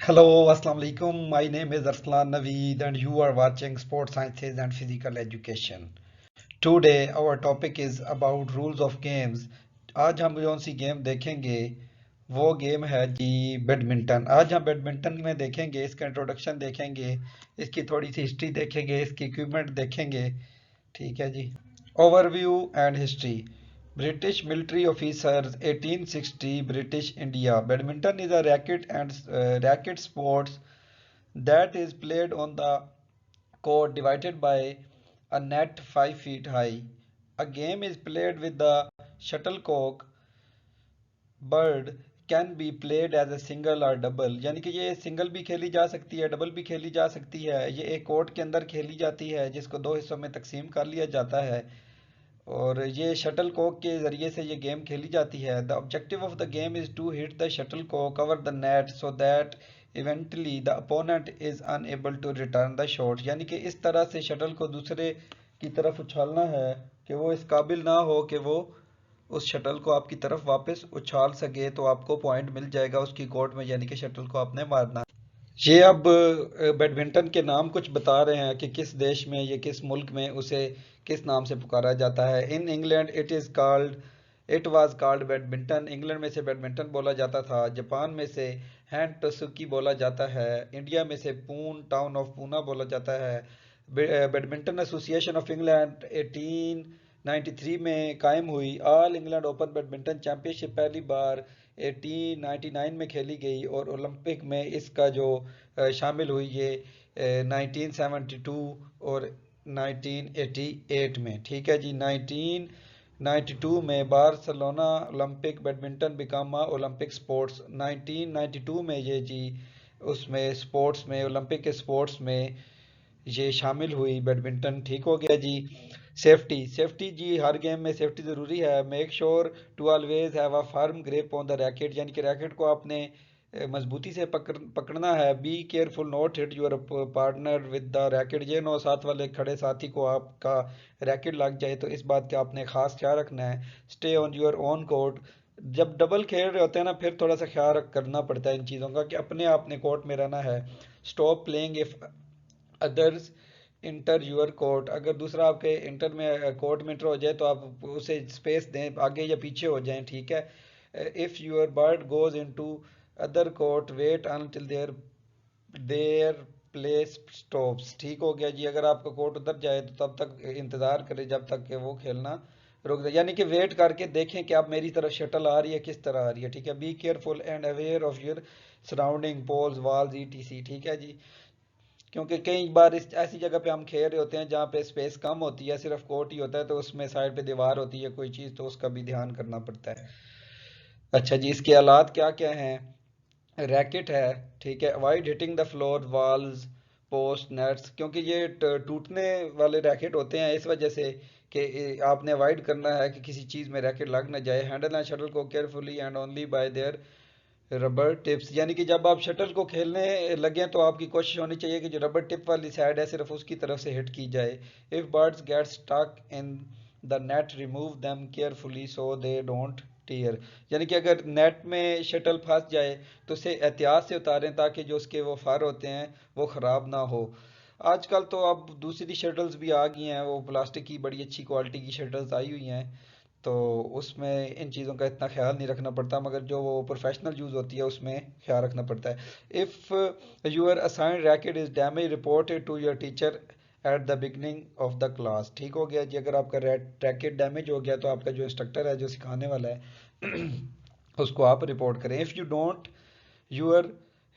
Hello, Assalamu alaikum. My name is Arslan Naveed, and you are watching Sports Sciences and Physical Education. Today, our topic is about rules of games. आज हम जो सी game देखेंगे वो game है जी badminton. आज हम badminton में देखेंगे, इसका इंट्रोडक्शन देखेंगे, इसकी थोड़ी सी हिस्ट्री देखेंगे, इसकी इक्विपमेंट देखेंगे। ठीक है जी। Overview and history. British military officers 1860 British India. Badminton is a racket sports that is played on the court divided by a net 5 feet high. A game is played with the shuttlecock. Bird can be played as a single और double, यानी कि ये single भी खेली जा सकती है, double भी खेली जा सकती है। ये एक कोर्ट के अंदर खेली जाती है जिसको दो हिस्सों में तकसीम कर लिया जाता है और ये शटल कॉक के ज़रिए से ये गेम खेली जाती है। The objective of the game is to hit the shuttlecock cover the net so that eventually the opponent is unable to return the shot, यानी कि इस तरह से शटल को दूसरे की तरफ उछालना है कि वो इस काबिल ना हो कि वो उस शटल को आपकी तरफ वापस उछाल सके, तो आपको पॉइंट मिल जाएगा उसकी कोर्ट में, यानी कि शटल को आपने मारना। ये अब बैडमिंटन के नाम कुछ बता रहे हैं कि किस देश में, ये किस मुल्क में उसे किस नाम से पुकारा जाता है। In England it was called badminton. England में से बैडमिंटन बोला जाता था। जापान में से हैंड टसुकी बोला जाता है। इंडिया में से पून टाउन ऑफ पूना बोला जाता है। बैडमिंटन एसोसिएशन ऑफ इंग्लैंड 1893 में कायम हुई। All England open badminton championship पहली बार 1899 में खेली गई और ओलंपिक में इसका जो शामिल हुई ये 1972 और 1988 में। ठीक है जी। 1992 में Barcelona Olympic badminton became Olympic sports. 1992 में ये जी उसमें स्पोर्ट्स में, ओलंपिक के स्पोर्ट्स में ये शामिल हुई बैडमिंटन। ठीक हो गया जी। सेफ्टी सेफ्टी जी, हर गेम में सेफ्टी ज़रूरी है। Make sure to always have a firm grip on the racket, यानी कि रैकेट को आपने मजबूती से पकड़ना है। Be careful not hit your partner with the racket, ये नो साथ वाले खड़े साथी को आपका रैकेट लग जाए तो इस बात का आपने खास ख्याल रखना है। Stay on your own court. जब डबल खेल रहे होते हैं ना, फिर थोड़ा सा ख्याल करना पड़ता है इन चीज़ों का कि अपने आपने कोर्ट में रहना है। Stop playing if others enter your court, अगर दूसरा आपके इंटर में कोर्ट में इंटर हो जाए तो आप उसे स्पेस दें, आगे या पीछे हो जाएं। ठीक है। If your bird goes into other court wait until their their place stops. ठीक हो गया जी। अगर आपका कोर्ट उधर जाए तो तब तक इंतज़ार करें जब तक कि वो खेलना रुक जाए, यानी कि वेट करके देखें कि आप मेरी तरफ शटल आ रही है किस तरह आ रही है। ठीक है। Be careful and aware of your surrounding poles walls ETC. ठीक है जी। क्योंकि कई बार इस ऐसी जगह पे हम खेल रहे होते हैं जहाँ पे स्पेस कम होती है, सिर्फ कोर्ट ही होता है, तो उसमें साइड पे दीवार होती है कोई चीज़, तो उसका भी ध्यान करना पड़ता है। अच्छा जी, इसके आलात क्या क्या हैं। रैकेट है। ठीक है। Avoid hitting the floor walls post nets, क्योंकि ये टूटने वाले रैकेट होते हैं इस वजह से कि आपने अवॉइड करना है कि किसी चीज़ में रैकेट लग ना जाए। हैंडल एंड शटल को carefully and only by there rubber tips, यानी कि जब आप शटल को खेलने लगे तो आपकी कोशिश होनी चाहिए कि जो रबर टिप वाली साइड है सिर्फ उसकी तरफ से हिट की जाए। If birds get stuck in the net remove them carefully so they don't tear, यानी कि अगर नेट में शटल फंस जाए तो उसे एहतियात से उतारें ताकि जो उसके वो फर होते हैं वो ख़राब ना हो। आजकल तो अब दूसरी शटल्स भी आ गई हैं, वो प्लास्टिक की बड़ी अच्छी क्वालिटी की शटल्स आई हुई हैं, तो उसमें इन चीज़ों का इतना ख्याल नहीं रखना पड़ता, मगर जो वो प्रोफेशनल यूज़ होती है उसमें ख्याल रखना पड़ता है। If your assigned racket is damage reported to your teacher at the beginning of the class. ठीक हो गया जी। अगर आपका रैकेट डैमेज हो गया तो आपका जो इंस्ट्रक्टर है जो सिखाने वाला है उसको आप रिपोर्ट करें। If you don't you are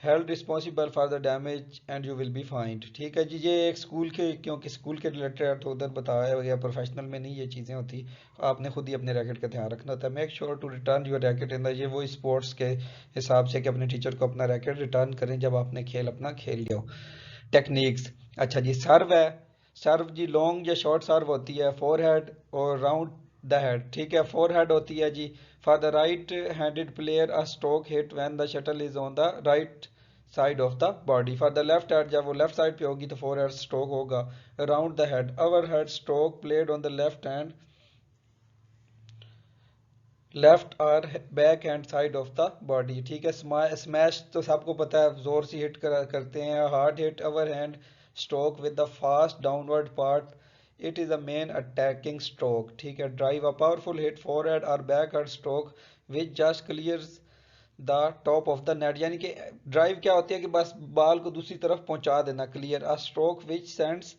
held responsible for the damage and you will be fined. ठीक है जी। ये एक स्कूल के, क्योंकि स्कूल के रिलेटेड है तो उधर बताया गया, प्रोफेशनल में नहीं ये चीज़ें होती, आपने खुद ही अपने रैकेट का ध्यान रखना होता है। Make sure to return your racket in the, ये वो स्पोर्ट्स के हिसाब से कि अपने टीचर को अपना रैकेट रिटर्न करें जब आपने खेल अपना खेल लिया हो। टेक्निक्स। अच्छा जी, सर्व है। सर्व जी लॉन्ग या शॉर्ट सर्व होती है, फोर हेड और राउंड द हेड। ठीक है। फोर हेड होती है जी। For the right handed player a stroke hit when the shuttle is on the right side of the body. For the left hand, जब वो लेफ्ट साइड पे होगी तो फोर हेड स्ट्रोक होगा। Around the head, over head stroke played on the left hand left और back hand side of the body, ठीक है। Smash तो सबको पता है, जोर से हिट करते हैं। Hard hit over hand stroke with the fast downward part, it is a main attacking stroke, ठीक है। Drive a powerful hit forward और backward stroke which just clears the top of the net, यानी कि drive क्या होती है कि बस बॉल को दूसरी तरफ पहुंचा देना, clear. A stroke which sends,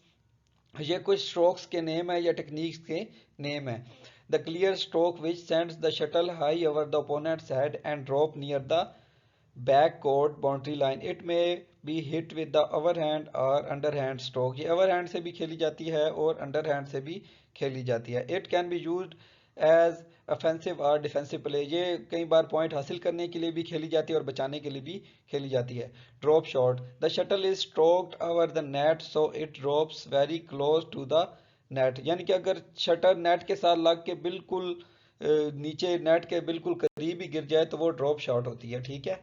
ये कुछ स्ट्रोक्स के नेम है या टेक्निक्स के नेम है। The clear stroke which sends the shuttle high over the opponent's head and drop near the back court boundary line, it may be hit with the over hand और under hand stroke. ये over hand से भी खेली जाती है और under hand से भी खेली जाती है। It can be used as offensive और डिफेंसिव प्ले, ये कई बार पॉइंट हासिल करने के लिए भी खेली जाती है और बचाने के लिए भी खेली जाती है। Drop shot, the shuttle is stroked over the net so it drops very close to the net, यानी कि अगर शटर नेट के साथ लग के बिल्कुल नीचे नेट के बिल्कुल करीब ही गिर जाए तो वो ड्रॉप शॉट होती है, ठीक है।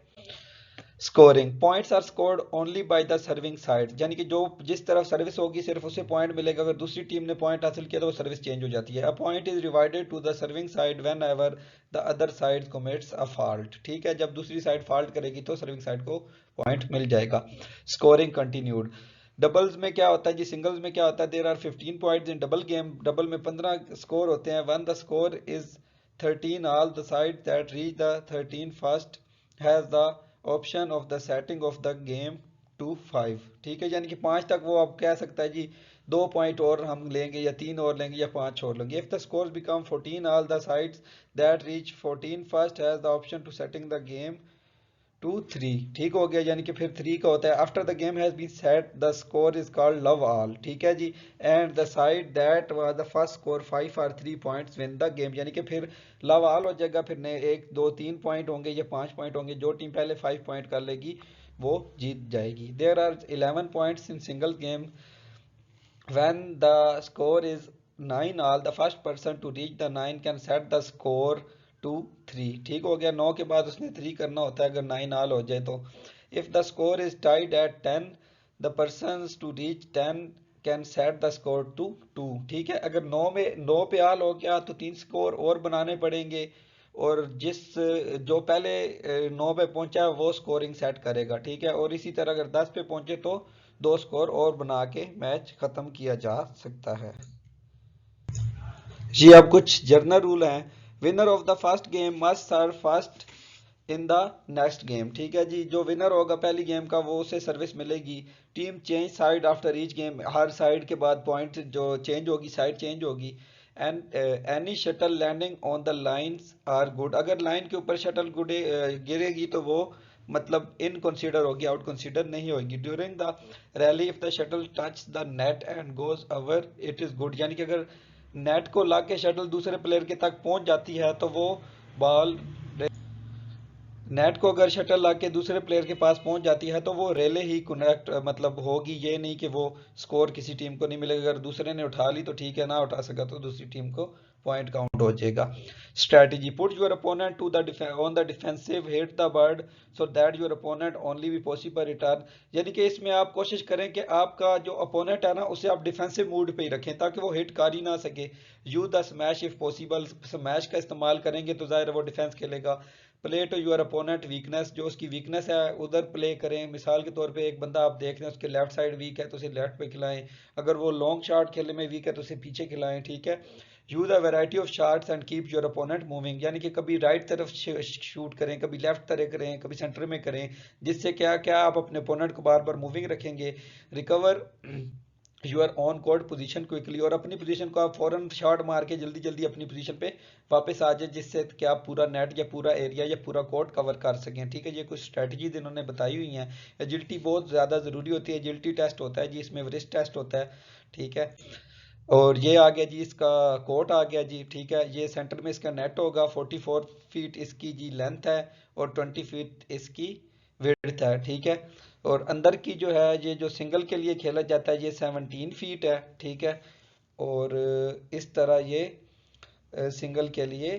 Scoring, points are scored only by the serving side, यानी कि जो जिस तरफ सर्विस होगी सिर्फ उसे पॉइंट मिलेगा। अगर दूसरी टीम ने पॉइंट हासिल किया तो वो सर्विस चेंज हो जाती है। A point is divided to the serving side whenever the other side commits a fault, ठीक है। जब दूसरी साइड फॉल्ट करेगी तो सर्विंग साइड को पॉइंट मिल जाएगा। स्कोरिंग कंटिन्यूड, डबल्स में क्या होता है जी, सिंगल्स में क्या होता है, there are 15 points in double game, double में 15 स्कोर होते हैं। When the score is 13, all the side that reach the 13 first has the option of the setting of the game to 5, ठीक है। यानी कि 5 तक वो अब कह सकता है जी 2 पॉइंट और हम लेंगे या 3 और लेंगे या 5 और लेंगे। If the score become 14, all the sides that reach 14 first has the option to setting the game to 3, ठीक हो गया। यानी कि फिर 3 का होता है after the game has been set the score is called love all, ठीक है जी। And the side that was the first score 5 और 3 पॉइंट्स विन द गेम, यानी कि फिर लव ऑल हो जाएगा। फिर ने 1 2 3 पॉइंट होंगे या 5 पॉइंट होंगे, जो टीम पहले 5 पॉइंट कर लेगी वो जीत जाएगी। There are 11 points in single game when the score is 9 all, the first person to reach the 9 can set the score to 3, ठीक हो गया। 9 के बाद उसने 3 करना होता है अगर 9 all हो जाए तो। if the score is tied at 10, the persons to reach 10 can set the score to 2, ठीक है। अगर 9 में 9 पे आल हो गया तो 3 स्कोर और बनाने पड़ेंगे और जिस जो पहले 9 पे पहुंचा है वो स्कोरिंग सेट करेगा, ठीक है। और इसी तरह अगर 10 पे पहुंचे तो 2 स्कोर और बना के मैच खत्म किया जा सकता है। जी अब कुछ जर्नल रूल हैं। Winner of the first game must serve first in the next game, ठीक है जी। जो विनर होगा पहली गेम का वो उसे सर्विस मिलेगी। Team change side after each game, हर साइड के बाद पॉइंट जो चेंज होगी साइड चेंज होगी। And any shuttle landing on the lines are good, अगर लाइन के ऊपर शटल गिरेगी तो वो मतलब इन कंसीडर होगी, आउट कंसीडर नहीं होगी। During the rally if the shuttle touch the net and goes over it is good, यानी कि अगर नेट को ला के शटल दूसरे प्लेयर के तक पहुंच जाती है तो वो बॉल, नेट को अगर शटल लाके दूसरे प्लेयर के पास पहुंच जाती है तो वो रेले ही कनेक्ट मतलब होगी, ये नहीं कि वो स्कोर किसी टीम को नहीं मिलेगा। अगर दूसरे ने उठा ली तो ठीक है, ना उठा सका तो दूसरी टीम को पॉइंट काउंट हो जाएगा। Strategy, put your opponent to the on the defensive, hit the bird so that your opponent only be possible return, यानी कि इसमें आप कोशिश करें कि आपका जो अपोनेंट है ना उसे आप डिफेंसिव मूड पे ही रखें ताकि वो हिट कर ही ना सके। Use the smash if possible, smash का इस्तेमाल करेंगे तो जाहिर है वो डिफेंस खेलेगा। Play to your opponent weakness, जो उसकी वीकनेस है उधर प्ले करें। मिसाल के तौर पे एक बंदा आप देख रहे हैं उसके लेफ्ट साइड वीक है तो उसे लेफ्ट पे खिलाएं, अगर वो लॉन्ग शॉट खेलने में वीक है तो उसे पीछे खिलाएं, ठीक है। Use a variety of shots and keep your opponent moving, यानी कि कभी राइट तरफ शूट करें, कभी लेफ्ट तरफ करें, कभी सेंटर में करें, जिससे क्या क्या आप अपने अपोनेंट को बार बार मूविंग रखेंगे। Recover you're on court position quickly, और अपनी पोजीशन को आप फौरन शॉट मार के जल्दी जल्दी अपनी पोजीशन पे वापस आ जाए जिससे कि आप पूरा नेट या पूरा एरिया या पूरा कोर्ट कवर कर सकें, ठीक है। ये कुछ स्ट्रेटजीज इन्होंने बताई हुई हैं। एजिलिटी बहुत ज़्यादा ज़रूरी होती है, एजिलिटी टेस्ट होता है जी, इसमें रिस्ट टेस्ट होता है, ठीक है। और ये आ गया जी इसका कोर्ट आ गया जी, ठीक है। ये सेंटर में इसका नेट होगा, 44 फीट इसकी जी लेंथ है और 20 फीट इसकी विड्थ है, ठीक है। और अंदर की जो है ये जो सिंगल के लिए खेला जाता है ये 17 फीट है, ठीक है। और इस तरह ये सिंगल के लिए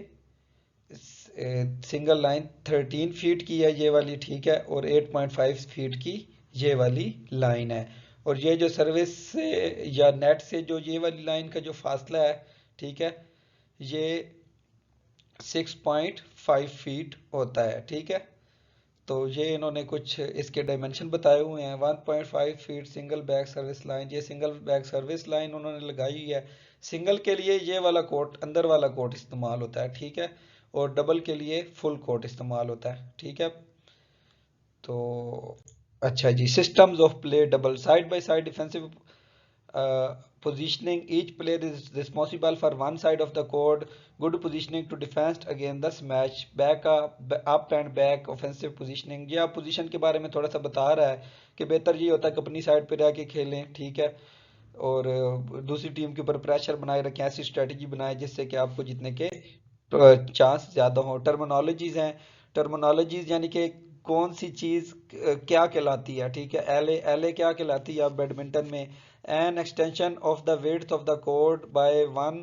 सिंगल लाइन 13 फीट की है ये वाली, ठीक है। और 8.5 फीट की ये वाली लाइन है। और ये जो सर्विस से या नेट से जो ये वाली लाइन का जो फासला है, ठीक है, ये 6.5 फीट होता है, ठीक है। तो ये इन्होंने कुछ इसके डायमेंशन बताए हुए हैं। 1.5 feet single back service line, ये सिंगल बैक सर्विस लाइन उन्होंने लगाई हुई है। सिंगल के लिए ये वाला कोट, अंदर वाला कोट इस्तेमाल होता है, ठीक है। और डबल के लिए फुल कोट इस्तेमाल होता है, ठीक है। तो अच्छा जी, systems of play double side by side defensive positioning. Each player is responsible for one side of the court. Good positioning to defense against the smash. Back up and back offensive positioning. ये आप position के बारे में थोड़ा सा बता रहा है कि बेहतर ये होता है कि अपनी साइड पे रह के खेलें, ठीक है। और दूसरी टीम के ऊपर प्रेशर बनाए रखें, ऐसी स्ट्रेटजी बनाए जिससे कि आपको जीतने के चांस ज़्यादा हो। टर्मिनोलॉजीज हैं, टर्मिनोलॉजीज यानी कि कौन सी चीज़ क्या कहलाती है, ठीक है। एले एले क्या कहलाती है आप बैडमिंटन में? An extension of the width of the court by 1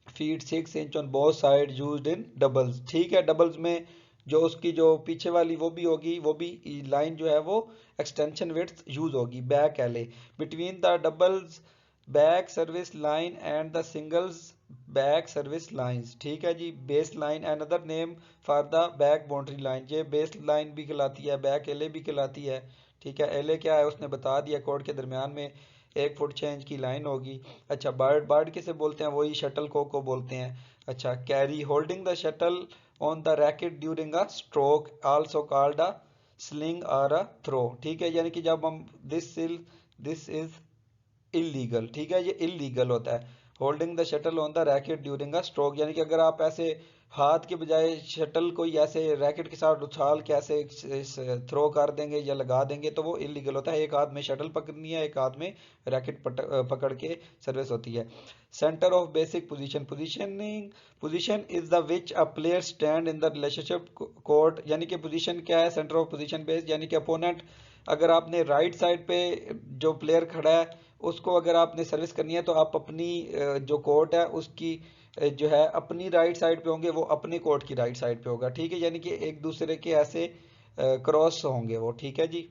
feet 6 inch on both side used in doubles, ठीक है। डबल्स में जो उसकी जो पीछे वाली वो भी होगी, वो भी लाइन जो है वो एक्सटेंशन विड्थ यूज होगी। Back alley between the doubles back service line and the singles back service lines, ठीक है जी। Base line another name for the back boundary line, ये बेस लाइन भी कहलाती है, बैक एले भी कहलाती है, ठीक है। एले क्या है उसने बता दिया, कोर्ट के दरमियान में 1 फुट 6 इंच की लाइन होगी। अच्छा, बर्ड बर्ड किसे बोलते हैं? वही शटल को बोलते हैं। अच्छा, carry holding the shuttle on the racket during a stroke also called a sling और अ थ्रो, ठीक है। यानी कि जब हम दिस इज इलीगल, ठीक है, ये इलीगल होता है। Holding the shuttle on the racket during a stroke, यानी कि अगर आप ऐसे हाथ के बजाय शटल को ऐसे रैकेट के साथ उछाल के ऐसे थ्रो कर देंगे या लगा देंगे तो वो इलीगल होता है। एक हाथ में शटल पकड़नी है, एक हाथ में रैकेट पकड़ के सर्विस होती है। Centre of basic position, position is the which a player stand in the relationship court, यानी कि पोजीशन क्या है? सेंटर ऑफ पोजीशन बेस्ड, यानी कि अपोनेंट, अगर आपने राइट साइड पे जो प्लेयर खड़ा है उसको अगर आपने सर्विस करनी है तो आप अपनी जो कोर्ट है उसकी जो है अपनी राइट साइड पे होंगे, वो अपने कोर्ट की राइट साइड पे होगा, ठीक है। यानी कि एक दूसरे के ऐसे क्रॉस होंगे वो, ठीक है जी।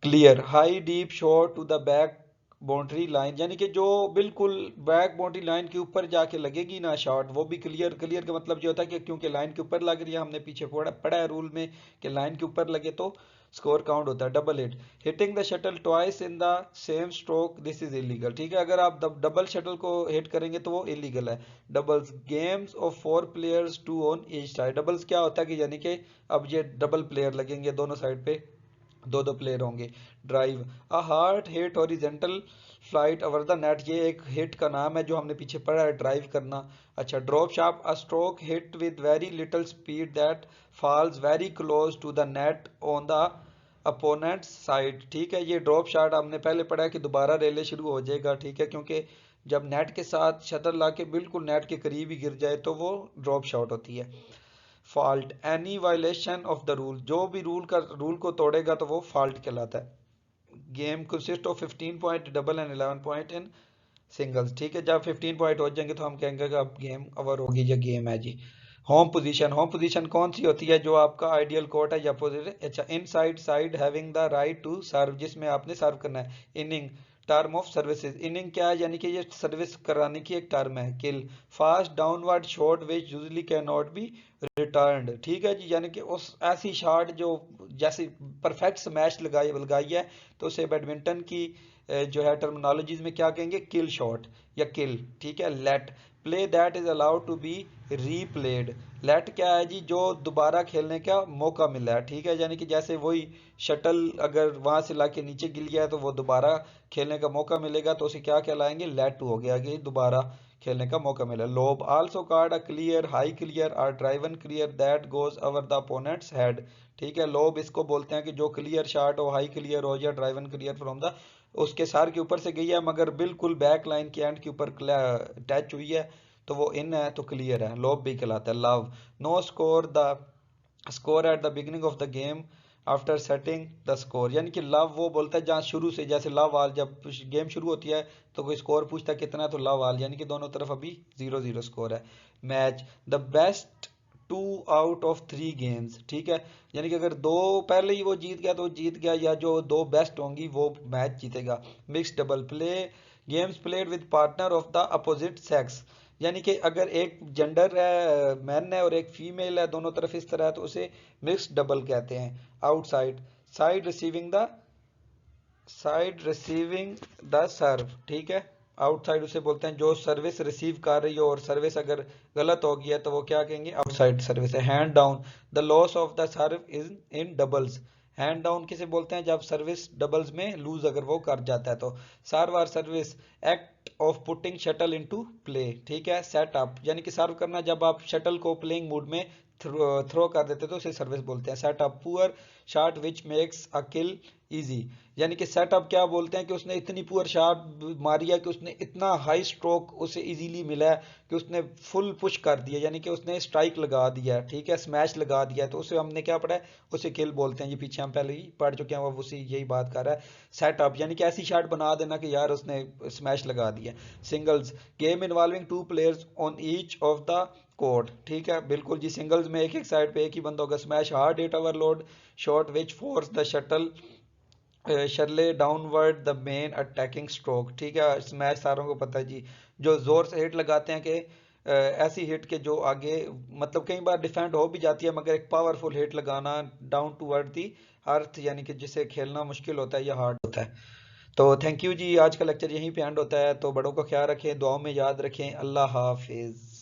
Clear high deep shot to the back boundary line, यानी कि जो बिल्कुल बैक बाउंड्री लाइन के ऊपर जाके लगेगी ना शॉट, वो भी क्लियर। क्लियर का मतलब ये होता है कि क्योंकि लाइन के ऊपर लग रही है, हमने पीछे पढ़ा है रूल में कि लाइन के ऊपर लगे तो स्कोर काउंट होता है। Double hit, hitting the shuttle twice in the same stroke, this is illegal, ठीक है। अगर आप डबल शटल को हिट करेंगे तो वो इलीगल है। Doubles games of 4 players 2 on each side, doubles क्या होता है कि यानी कि अब ये डबल प्लेयर लगेंगे दोनों साइड पे, दो दो प्लेयर होंगे। Drive, a hard hit horizontal flight over the net, ये एक हिट का नाम है जो हमने पीछे पढ़ा है, ड्राइव करना। अच्छा, drop shot, a stroke hit with very little speed that falls very close to the net on the opponent's side, ठीक है। ये ड्रॉप शॉट हमने पहले पढ़ा है कि दोबारा रेले शुरू हो जाएगा, ठीक है, क्योंकि जब नेट के साथ शटल ला के बिल्कुल नेट के करीब ही गिर जाए तो वो ड्रॉप शॉट होती है। Fault, any violation of the rule, जो भी रूल को तोड़ेगा तो वो फॉल्ट कहलाता है। Game consist of 15 point double and 11 point in singles, ठीक है। जब 15 पॉइंट हो जाएंगे तो हम कहेंगे कि अब गेम ओवर होगी या गेम है जी। होम पोजीशन, होम पोजीशन कौन सी होती है? जो आपका आइडियल कोर्ट है या अपोजिट, अच्छा, inside side having the right to serve, जिसमें आपने सर्व करना है। Inning, term of services, inning क्या है? यानी कि ये सर्विस कराने की एक टर्म है। Kill, fast downward shot which usually can not be returned, ठीक है जी। यानी कि उस ऐसी शॉट जो जैसे परफेक्ट स्मैश लगाई है तो उसे बैडमिंटन की जो है टर्मिनोलॉजीज में क्या कहेंगे? किल शॉट या किल, ठीक है। Let, play that is allowed to be replayed, let क्या है जी? जो दोबारा खेलने का मौका मिला है, ठीक है। यानी कि जैसे वही शटल अगर वहां से लाके नीचे गिर गया है तो वो दोबारा खेलने का मौका मिलेगा तो उसे क्या कहलाएंगे? लेट टू हो गया कि दोबारा खेलने का मौका मिला। Lob, also called a clear high clear और driven clear that goes over the opponent's head, ठीक है। लोब इसको बोलते हैं कि जो क्लियर शॉट हो, हाई क्लियर हो या ड्राइवन क्लियर फ्रॉम द, उसके सर के ऊपर से गई है मगर बिल्कुल बैक लाइन के एंड के ऊपर टच हुई है तो वो इन है तो क्लियर है, लोब भी कहलाता है। Love, no score the score at the beginning of the game after setting the score, यानी कि लव वो बोलता है जहाँ शुरू से, जैसे लव आल जब गेम शुरू होती है तो कोई स्कोर पूछता है कितना, तो लव आल यानी कि दोनों तरफ अभी 0-0 स्कोर है। Match, the best 2 out of 3 games, ठीक है। यानी कि अगर दो पहले ही वो जीत गया तो जीत गया, या जो दो बेस्ट होंगी वो मैच जीतेगा। Mix double, play games played with partner of the opposite sex, यानी कि अगर एक जेंडर है, मैन है, और एक फीमेल है, दोनों तरफ इस तरह है, तो उसे मिक्स्ड डबल कहते हैं। आउटसाइड, साइड रिसीविंग द सर्व, ठीक है। आउटसाइड उसे बोलते हैं जो सर्विस रिसीव कर रही हो, और सर्विस अगर गलत हो गई है तो वो क्या कहेंगे, आउटसाइड सर्विस है। Hand down, the loss of the serve is in doubles. Hand down किसे बोलते हैं, जब सर्विस डबल्स में लूज अगर वो कर जाता है तो। Serve or service, act of putting shuttle into play, ठीक है। सेट अप, यानी कि सर्व करना, जब आप शटल को प्लेइंग मूड में थ्रो कर देते तो उसे सर्विस बोलते हैं। Set up, poor shot which makes a kill easy, यानी कि सेटअप क्या बोलते हैं कि उसने इतनी पुअर शॉट मारी है कि उसने इतना हाई स्ट्रोक उसे इजीली मिला है कि उसने फुल पुश कर दिया, यानी कि उसने स्ट्राइक लगा दिया, ठीक है, स्मैश लगा दिया, तो उसे हमने क्या पढ़ा है, उसे किल बोलते हैं। ये पीछे हम पहले ही पढ़ चुके हैं, वो उसी यही बात कर रहा है। सेटअप यानी कि ऐसी शॉट बना देना कि यार उसने स्मैश लगा दिया। Singles, game involving two players on each of the court, ठीक है, बिल्कुल जी। सिंगल्स में एक एक साइड पे एक ही बंदा होगा। Smash, hard hit overload shot which force the shuttle शर्ले downward the main attacking stroke, ठीक है। स्मैश सारों को पता है जी, जो जोर से हिट लगाते हैं कि ऐसी हिट के जो आगे, मतलब कई बार डिफेंड हो भी जाती है, मगर एक पावरफुल हिट लगाना डाउन टूवर्ड दी अर्थ, यानी कि जिसे खेलना मुश्किल होता है या हार्ड होता है। तो थैंक यू जी, आज का लेक्चर यहीं पे एंड होता है। तो बड़ों का ख्याल रखें, दुआओं में याद रखें। अल्लाह हाफिज।